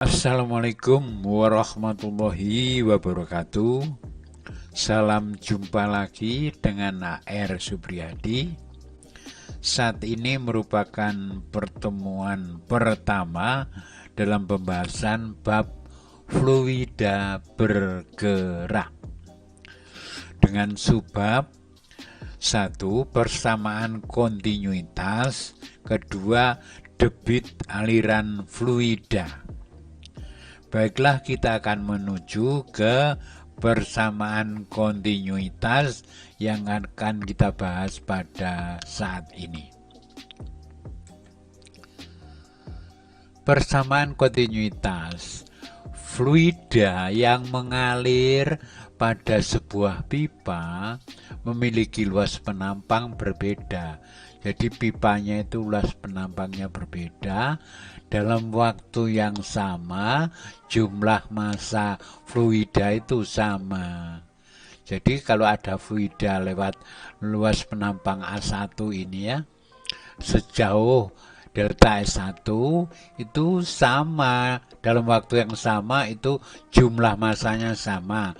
Assalamualaikum warahmatullahi wabarakatuh. Salam jumpa lagi dengan AR Supriyadi. Saat ini merupakan pertemuan pertama dalam pembahasan bab fluida bergerak dengan subbab 1. Persamaan kontinuitas. Kedua, debit aliran fluida. Baiklah, kita akan menuju ke persamaan kontinuitas yang akan kita bahas pada saat ini. Persamaan kontinuitas. Fluida yang mengalir pada sebuah pipa memiliki luas penampang berbeda. Jadi pipanya itu luas penampangnya berbeda. Dalam waktu yang sama, jumlah massa fluida itu sama. Jadi kalau ada fluida lewat luas penampang A1 ini ya, sejauh delta S1 itu sama, dalam waktu yang sama itu jumlah massanya sama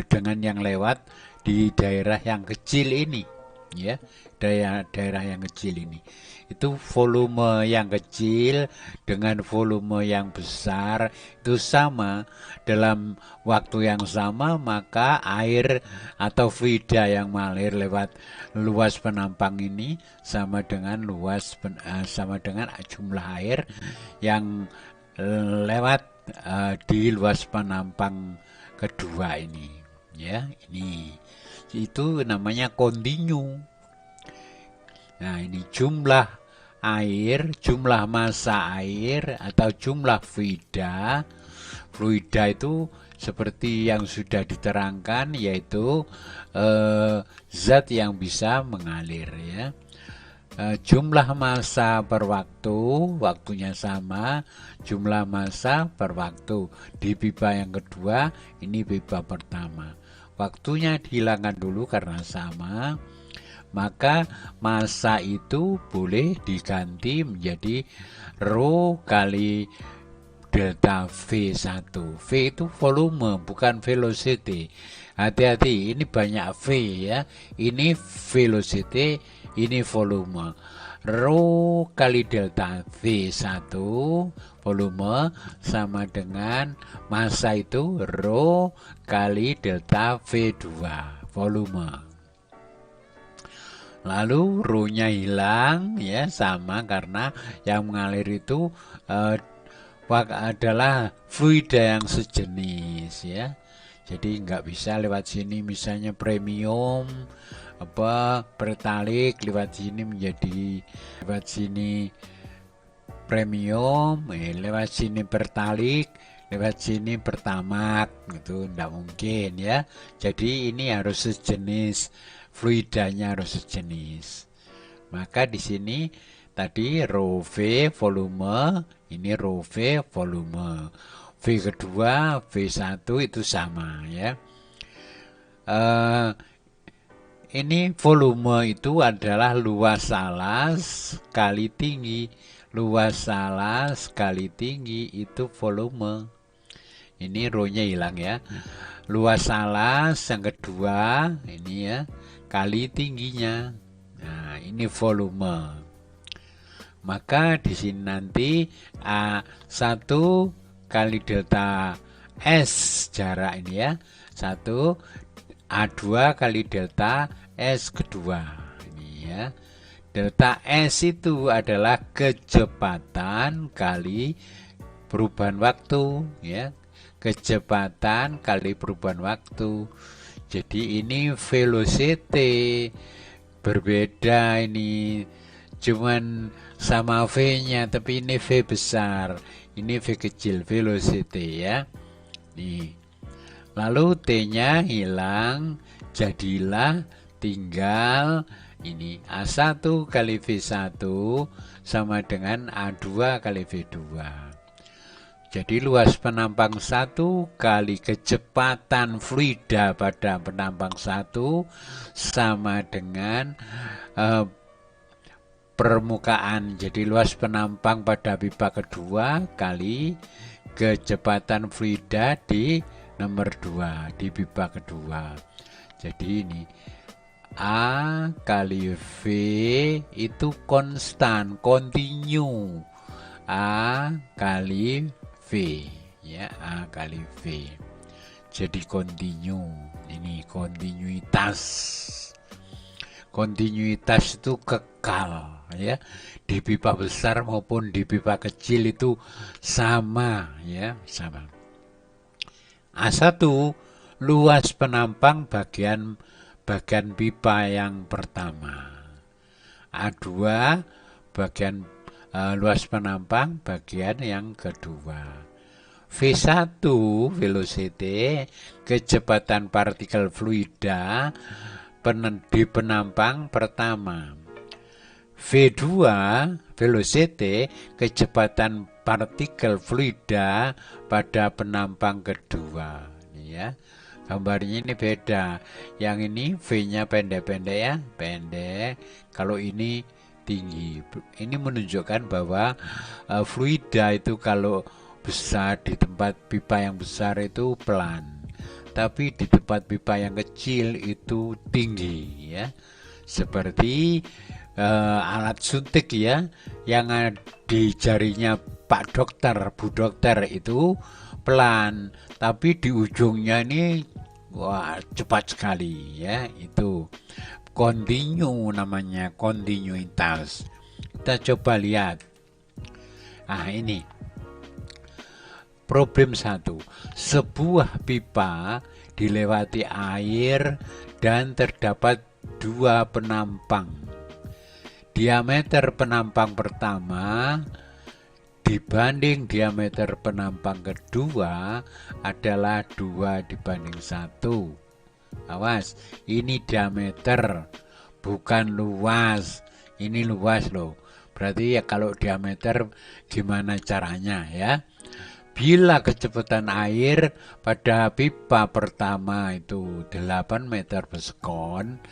dengan yang lewat di daerah yang kecil ini ya, daerah yang kecil ini. Itu volume yang kecil dengan volume yang besar itu sama dalam waktu yang sama, maka air atau fluida yang mengalir lewat luas penampang ini sama dengan sama dengan jumlah air yang lewat di luas penampang kedua ini ya. Ini itu namanya kontinu. Nah, ini jumlah air, jumlah massa air atau jumlah fluida. Fluida itu seperti yang sudah diterangkan, yaitu zat yang bisa mengalir ya. Jumlah massa per waktu, waktunya sama, jumlah massa per waktu. Di pipa yang kedua, ini pipa pertama. Waktunya dihilangkan dulu karena sama, maka massa itu boleh diganti menjadi rho kali delta V1. V itu volume, bukan velocity. Hati-hati, ini banyak V ya. Ini velocity, ini volume. Rho kali delta V1 volume sama dengan massa itu rho kali delta V2 volume. Lalu rho-nya hilang ya, sama karena yang mengalir itu adalah fluida yang sejenis ya. Jadi nggak bisa lewat sini misalnya premium pertalik, lewat sini menjadi lewat sini premium, lewat sini pertalik, lewat sini pertamak, gitu nggak mungkin ya. Jadi ini harus sejenis, fluidanya harus sejenis. Maka di sini tadi rho V volume, ini rho V volume. V kedua, V1 itu sama ya. Ini volume itu adalah luas alas kali tinggi. Luas alas kali tinggi itu volume. Ini rho-nya hilang ya. Luas alas yang kedua ini ya, kali tingginya. Nah, ini volume. Maka di sini nanti A1 kali delta S jarak ini ya. 1 A2 kali delta S kedua. Ini ya. Delta S itu adalah kecepatan kali perubahan waktu ya. Kecepatan kali perubahan waktu. Jadi ini velocity. Berbeda ini, cuman sama V-nya, tapi ini V besar, ini V kecil, velocity ya. Nih. Lalu T-nya hilang, jadilah tinggal ini A1 kali V1 sama dengan A2 kali V2. Jadi luas penampang 1 kali kecepatan fluida pada penampang 1 sama dengan permukaan, jadi luas penampang pada pipa kedua kali kecepatan fluida di nomor 2 di pipa kedua. Jadi ini A kali V itu konstan, kontinu. A kali V, ya, A kali V. Jadi kontinu. Ini kontinuitas. Kontinuitas itu kekal, ya. Di pipa besar maupun di pipa kecil itu sama, ya, sama. A1 luas penampang bagian pipa yang pertama. A2 bagian luas penampang bagian yang kedua. V1 velocity kecepatan partikel fluida di penampang pertama. V2 velocity kecepatan partikel fluida pada penampang kedua. Ini ya. Gambarnya ini beda. Yang ini V-nya pendek-pendek ya, pendek. Kalau ini tinggi. Ini menunjukkan bahwa fluida itu kalau besar di tempat pipa yang besar itu pelan. Tapi di tempat pipa yang kecil itu tinggi ya. Seperti alat suntik ya, yang di jarinya Pak Dokter, Bu Dokter itu pelan, tapi di ujungnya ini wah cepat sekali ya. Itu kontinu namanya, kontinuitas. Kita coba lihat. Ini problem 1. Sebuah pipa dilewati air dan terdapat 2 penampang. Diameter penampang pertama dibanding diameter penampang kedua adalah 2 dibanding 1. Awas, ini diameter bukan luas. Ini luas loh. Berarti ya kalau diameter gimana caranya ya? Bila kecepatan air pada pipa pertama itu 8 meter per sekon,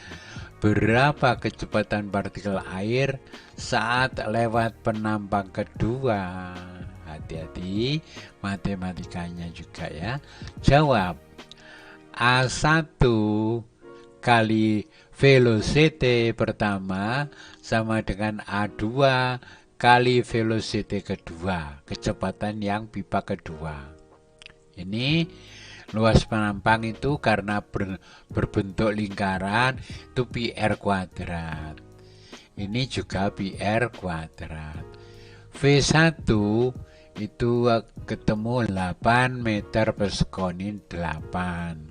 berapa kecepatan partikel air saat lewat penampang kedua? Hati-hati matematikanya juga ya. Jawab. A1 kali velocity pertama sama dengan A2 kali velocity kedua, kecepatan yang pipa kedua. Ini luas penampang itu karena berbentuk lingkaran itu pi r kuadrat. Ini juga pi r kuadrat. V1 itu ketemu 8 meter per sekon, ini 8.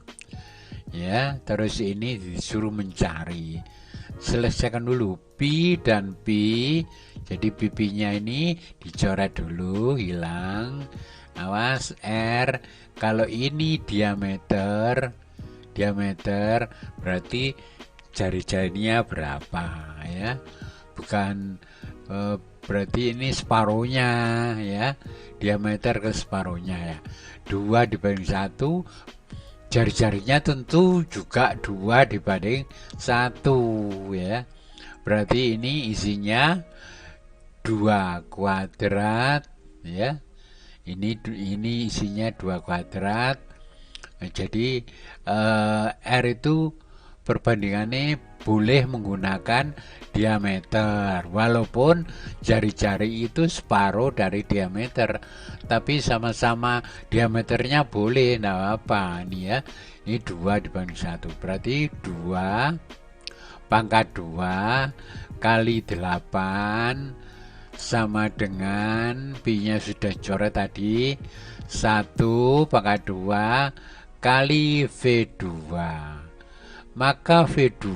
Ya, terus ini disuruh mencari. Selesaikan dulu pi dan pi. Jadi pipinya ini dicoret dulu, hilang. Awas R. Kalau ini diameter berarti jari-jarinya berapa ya? Bukan berarti ini separuhnya ya. Diameter ke separuhnya ya. 2 dibanding 1. Jari-jarinya tentu juga 2 dibanding 1 ya. Berarti ini isinya 2 kuadrat ya. Ini isinya 2 kuadrat. Jadi R itu perbandingannya boleh menggunakan diameter, walaupun jari-jari itu separuh dari diameter, tapi sama-sama diameternya boleh, enggak apa nih ya. Ini 2 dibanding 1, berarti 2 pangkat 2 kali 8 sama dengan pi-nya sudah coret tadi, 1 pangkat 2 kali V2. Maka V2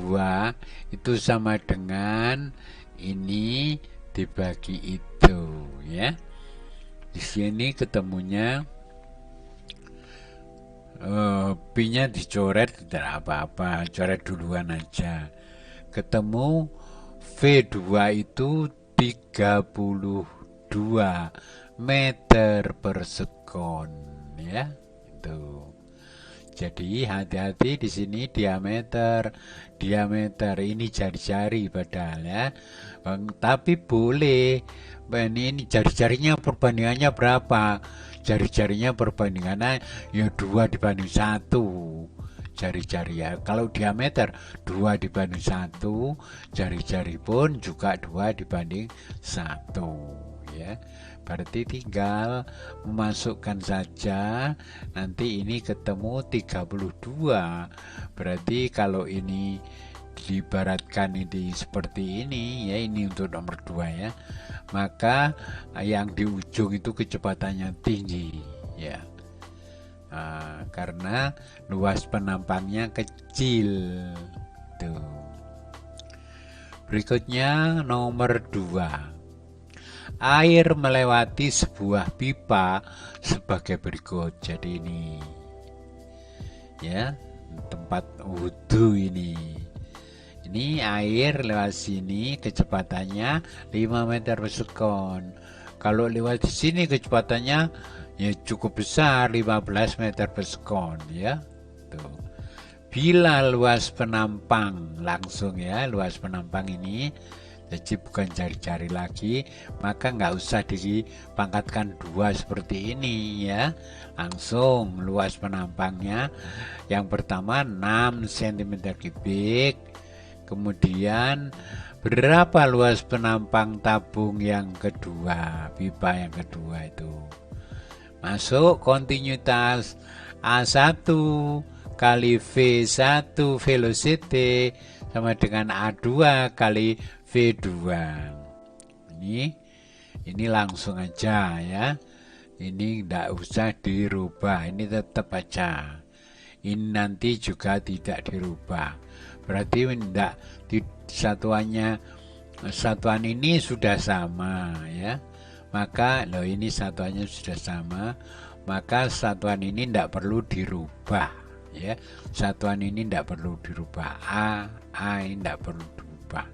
itu sama dengan ini dibagi itu ya. Di sini ketemunya pi-nya dicoret, tidak apa-apa, coret duluan aja. Ketemu V2 itu 32 meter per sekon ya. Itu. Jadi hati-hati di sini diameter ini jari-jari padahal ya. Tapi boleh. Ini jari-jarinya perbandingannya berapa? Jari-jarinya perbandingannya ya 2:1 jari-jari ya. Kalau diameter 2:1, jari-jari pun juga 2:1 ya. Berarti tinggal memasukkan saja, nanti ini ketemu 32. Berarti kalau ini diibaratkan ini seperti ini ya, ini untuk nomor 2 ya, maka yang di ujung itu kecepatannya tinggi ya. Karena luas penampangnya kecil tuh. Berikutnya nomor 2. Air melewati sebuah pipa sebagai berikut. Jadi ini ya, tempat wudhu ini. Ini air lewat sini kecepatannya 5 meter per sekon. Kalau lewat di sini kecepatannya ya cukup besar, 15 meter per sekon ya. Tuh. Bila luas penampang langsung ya, luas penampang ini jadi bukan jari-jari lagi, maka nggak usah dipangkatkan 2 seperti ini ya. Langsung luas penampangnya yang pertama 6 cm kubik. Kemudian berapa luas penampang tabung yang kedua, pipa yang kedua itu. Masuk kontinuitas A1 kali V1 velocity sama dengan A2 kali V2. Ini langsung aja ya. Ini tidak usah dirubah, ini tetap aja. Ini nanti juga tidak dirubah. Berarti tidak satuan ini sudah sama ya. Maka ini satuannya sudah sama, maka satuan ini tidak perlu dirubah ya. Satuan ini tidak perlu dirubah. A ini tidak perlu dirubah.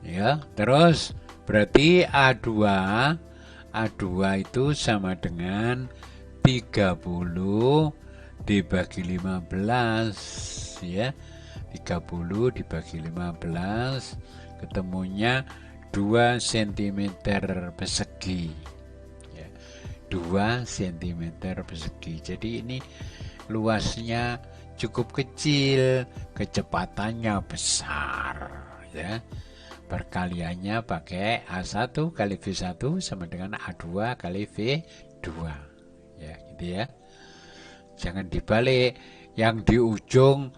Ya, terus berarti A2 itu sama dengan 30 dibagi 15 ya. 30 dibagi 15 ketemunya 2 cm persegi ya. 2 cm persegi. Jadi ini luasnya cukup kecil, kecepatannya besar ya. Perkaliannya pakai A1 kali V1 sama dengan A2 kali V2 ya, gitu ya. Jangan dibalik, yang di ujung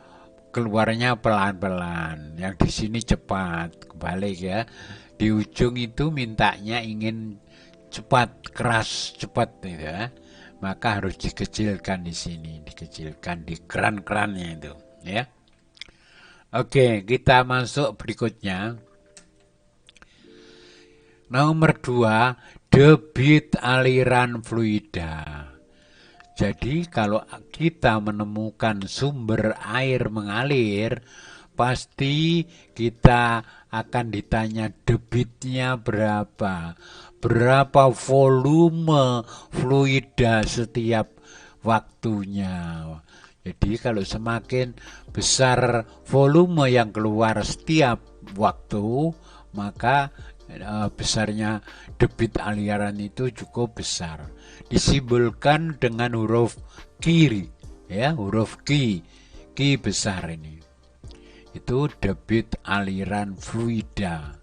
keluarnya pelan-pelan, yang di sini cepat, kebalik ya. Di ujung itu mintanya ingin cepat, keras, cepat gitu ya. Maka harus dikecilkan di sini, dikecilkan di keran-kerannya itu ya. Oke, kita masuk berikutnya. Nomor 2, debit aliran fluida. Jadi kalau kita menemukan sumber air mengalir, pasti kita akan ditanya debitnya berapa, berapa volume fluida setiap waktunya. Jadi kalau semakin besar volume yang keluar setiap waktu, maka besarnya debit aliran itu cukup besar. Disimbolkan dengan huruf Q ya, huruf Q besar ini. Itu debit aliran fluida.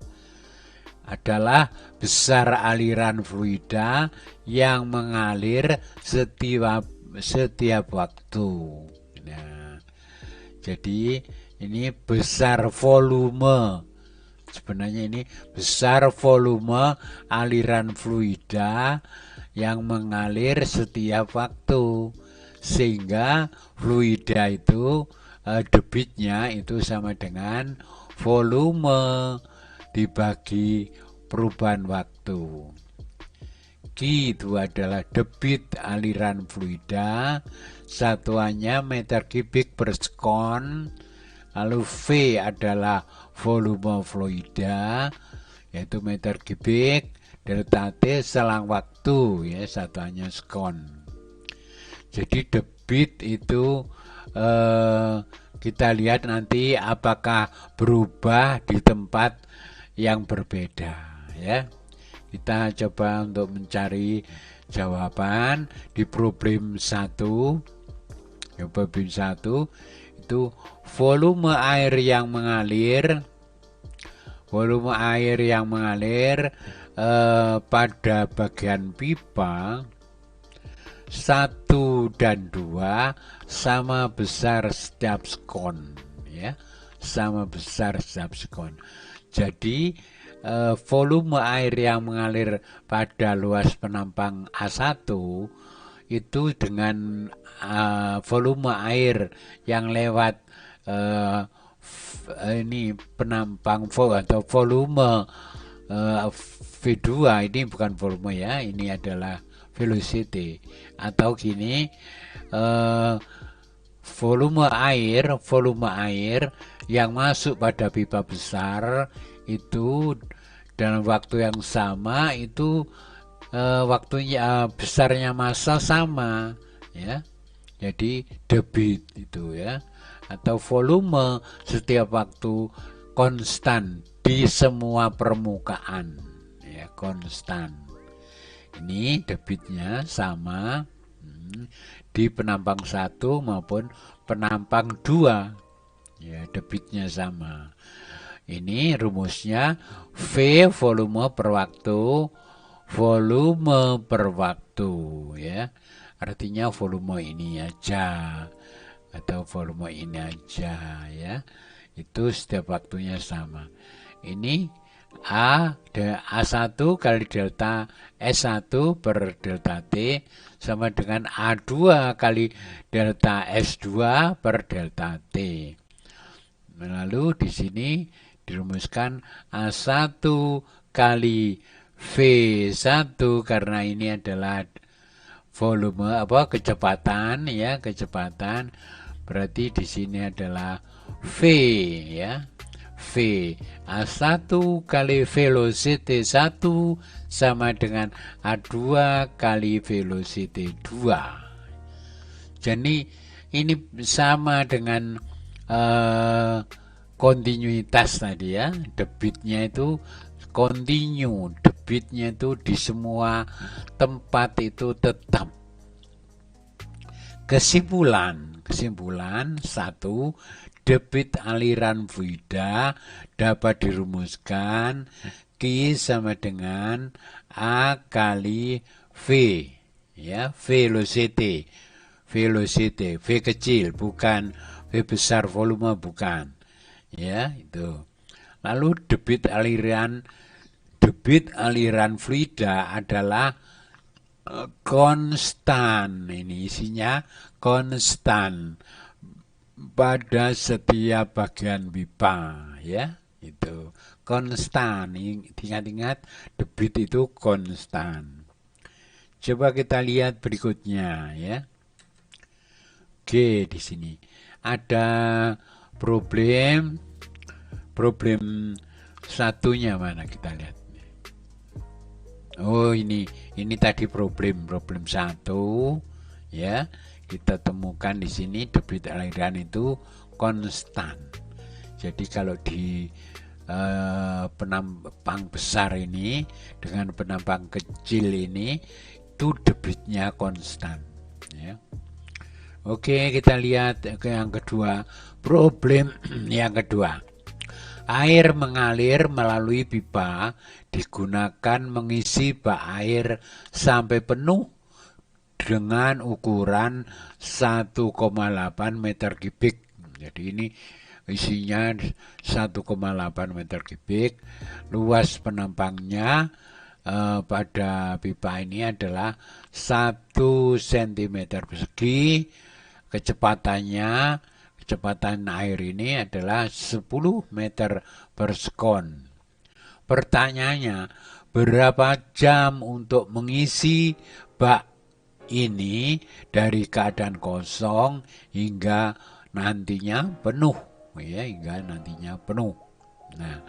Adalah besar aliran fluida yang mengalir setiap waktu. Nah, jadi ini besar volume. Sebenarnya ini besar volume aliran fluida yang mengalir setiap waktu, sehingga fluida itu debitnya itu sama dengan volume dibagi perubahan waktu. Q itu adalah debit aliran fluida, satuannya meter kubik per sekon. Lalu V adalah volume fluida, yaitu meter kubik, delta T selang waktu ya, satuannya sekon. Jadi debit itu kita lihat nanti apakah berubah di tempat yang berbeda, ya. Kita coba untuk mencari jawaban di problem 1. Ya, problem 1 itu volume air yang mengalir pada bagian pipa 1 dan 2 sama besar setiap sekon, ya, sama besar setiap sekon. Jadi volume air yang mengalir pada luas penampang A1 itu dengan volume air yang lewat ini penampang atau volume V2, ini bukan volume ya, ini adalah velocity, atau gini, volume air yang masuk pada pipa besar itu dalam waktu yang sama itu waktunya besarnya massa sama, ya. Jadi debit itu, ya, atau volume setiap waktu konstan di semua permukaan, ya, konstan. Ini debitnya sama di penampang 1 maupun penampang 2, ya, debitnya sama. Ini rumusnya V volume per waktu, ya. Artinya volume ini aja atau volume ini aja, ya. Itu setiap waktunya sama. Ini A1 kali delta S1 per delta T sama dengan A2 kali delta S2 per delta T. Lalu di sini dirumuskan A1 kali V1 karena ini adalah volume kecepatan, ya, kecepatan. Berarti di sini adalah V, ya. V A1 kali velocity 1 sama dengan A2 kali velocity 2. Jadi ini sama dengan kontinuitas tadi, ya. Debitnya itu kontinu, debitnya itu di semua tempat itu tetap. Kesimpulan 1, debit aliran fluida dapat dirumuskan Q sama dengan A kali V, ya, velocity, V kecil, bukan V besar volume, bukan, ya, itu. Lalu debit aliran fluida adalah konstan, ini isinya konstan pada setiap bagian pipa, ya, itu konstan. Ingat-ingat, debit itu konstan. Coba kita lihat berikutnya, ya. G di sini ada problem satunya mana, kita lihat. Oh, ini tadi problem 1, ya. Kita temukan di sini debit aliran itu konstan. Jadi kalau di penampang besar ini dengan penampang kecil ini itu debitnya konstan, ya. Oke, kita lihat ke yang kedua. Problem yang kedua. Air mengalir melalui pipa digunakan mengisi bak air sampai penuh dengan ukuran 1,8 meter kubik. Jadi ini isinya 1,8 meter kubik. Luas penampangnya pada pipa ini adalah 1 cm persegi. Kecepatan air ini adalah 10 meter per sekon. Pertanyaannya, berapa jam untuk mengisi bak ini dari keadaan kosong hingga nantinya penuh, ya, hingga nantinya penuh. Nah,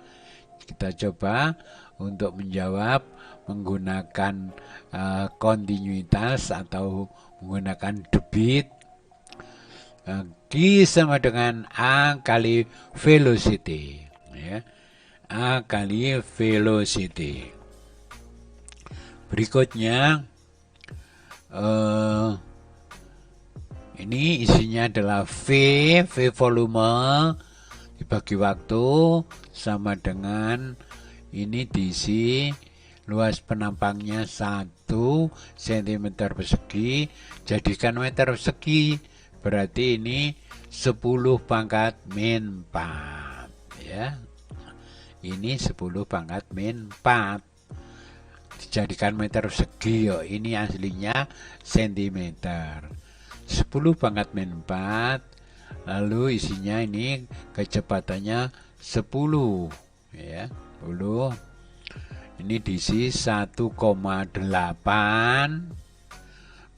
kita coba untuk menjawab menggunakan kontinuitas atau menggunakan debit. Q sama dengan A kali velocity, ya. A kali velocity. Berikutnya ini isinya adalah V volume dibagi waktu sama dengan ini diisi luas penampangnya 1 cm persegi, jadikan meter persegi, berarti ini 10 pangkat min 4, ya. Ini 10 pangkat min 4 dijadikan meter persegi, ini aslinya sentimeter. 10 pangkat min 4, lalu isinya ini kecepatannya 10, ya, 10. Ini diisi 1,8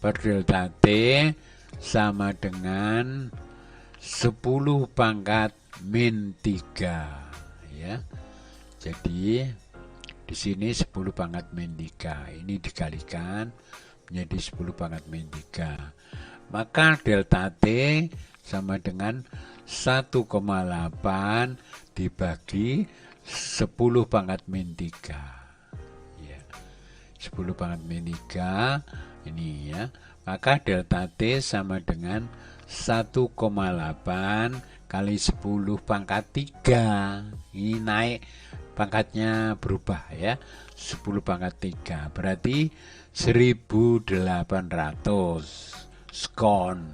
per delta T sama dengan 10 pangkat min 3, ya. Jadi di sini 10 pangkat min 3 ini dikalikan menjadi 10 pangkat min 3. Maka delta T sama dengan 1,8 dibagi 10 pangkat min 3. 10 pangkat min 3 ini, ya. Maka delta T sama dengan 1,8 kali 10 pangkat 3. Ini naik pangkatnya, berubah, ya. 10 pangkat 3 berarti 1800 skon.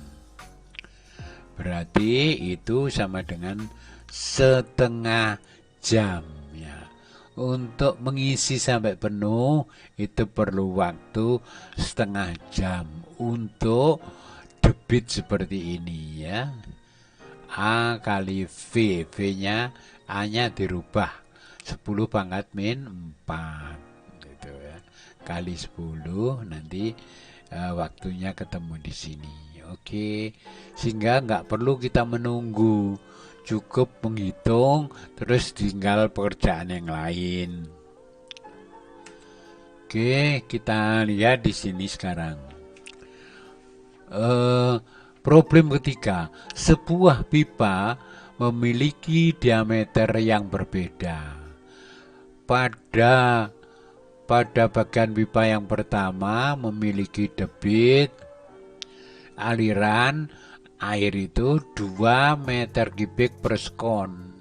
Berarti itu sama dengan setengah jam, ya. Untuk mengisi sampai penuh itu perlu waktu setengah jam untuk debit seperti ini, ya. A kali V, V-nya A-nya dirubah 10 pangkat min 4 gitu, ya. Kali 10 nanti waktunya ketemu di sini. Oke, sehingga nggak perlu kita menunggu, cukup menghitung terus tinggal pekerjaan yang lain. Oke, kita lihat di sini sekarang. Problem ketiga, sebuah pipa memiliki diameter yang berbeda. Pada bagian pipa yang pertama memiliki debit aliran air itu 2 meter kubik per sekon.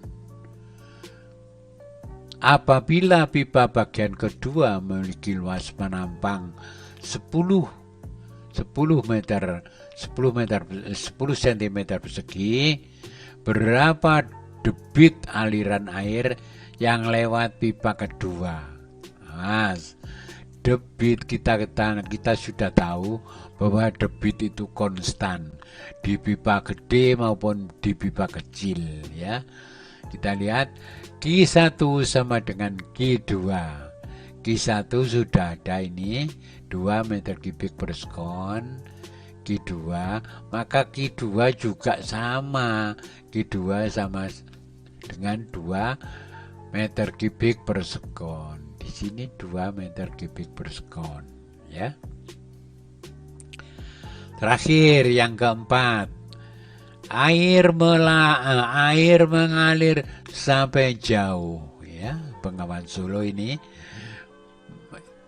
Apabila pipa bagian kedua memiliki luas penampang 10 cm persegi, berapa debit aliran air yang lewat pipa kedua? Debit kita sudah tahu bahwa debit itu konstan di pipa gede maupun di pipa kecil, ya. Kita lihat Q1 sama dengan Q2. Q1 sudah ada ini 2 meter kubik per sekon. Q2, maka Q2 juga sama. Q2 sama dengan 2 meter kubik per sekon. Di sini 2 meter kubik per sekon, ya. Terakhir yang keempat, air mengalir sampai jauh, ya. Bengawan Solo ini,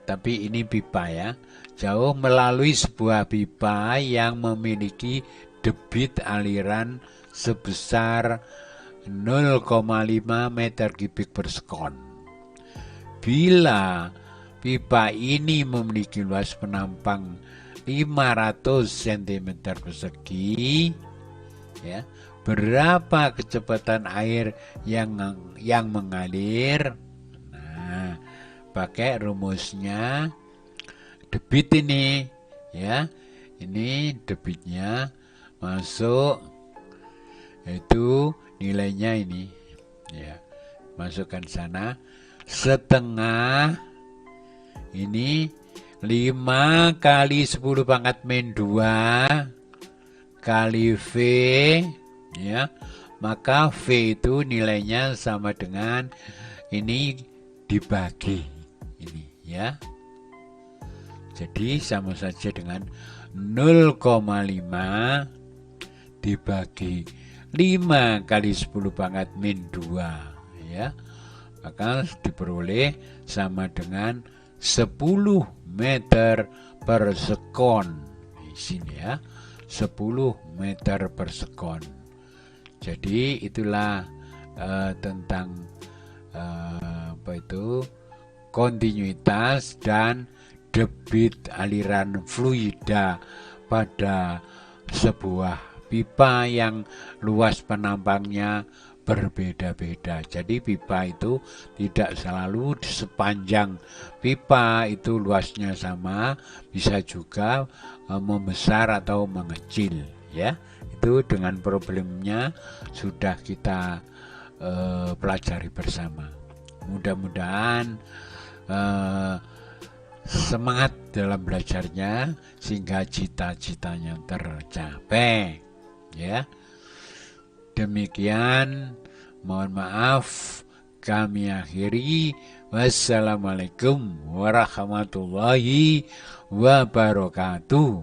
tapi ini pipa, ya. Jauh melalui sebuah pipa yang memiliki debit aliran sebesar 0,5 meter kubik per sekon. Bila pipa ini memiliki luas penampang 500 cm persegi, ya, berapa kecepatan air yang mengalir? Nah, pakai rumusnya debit ini, ya. Ini debitnya masuk, itu nilainya ini, ya. Masukkan sana setengah, ini 5 kali 10 pangkat min 2 kali V, ya. Maka V itu nilainya sama dengan ini dibagi ini, ya. Jadi sama saja dengan 0,5 dibagi 5 kali 10 pangkat min 2 ya, maka diperoleh sama dengan 10 meter per sekon. Di sini ya, 10 meter per sekon. Jadi itulah tentang kontinuitas dan debit aliran fluida pada sebuah pipa yang luas penampangnya berbeda-beda. Jadi pipa itu tidak selalu di sepanjang pipa itu luasnya sama, bisa juga membesar atau mengecil ya. Itu dengan problemnya sudah kita pelajari bersama. Mudah-mudahan semangat dalam belajarnya sehingga cita-citanya tercapai ya. Demikian, mohon maaf kami akhiri. Wassalamualaikum warahmatullahi wabarakatuh.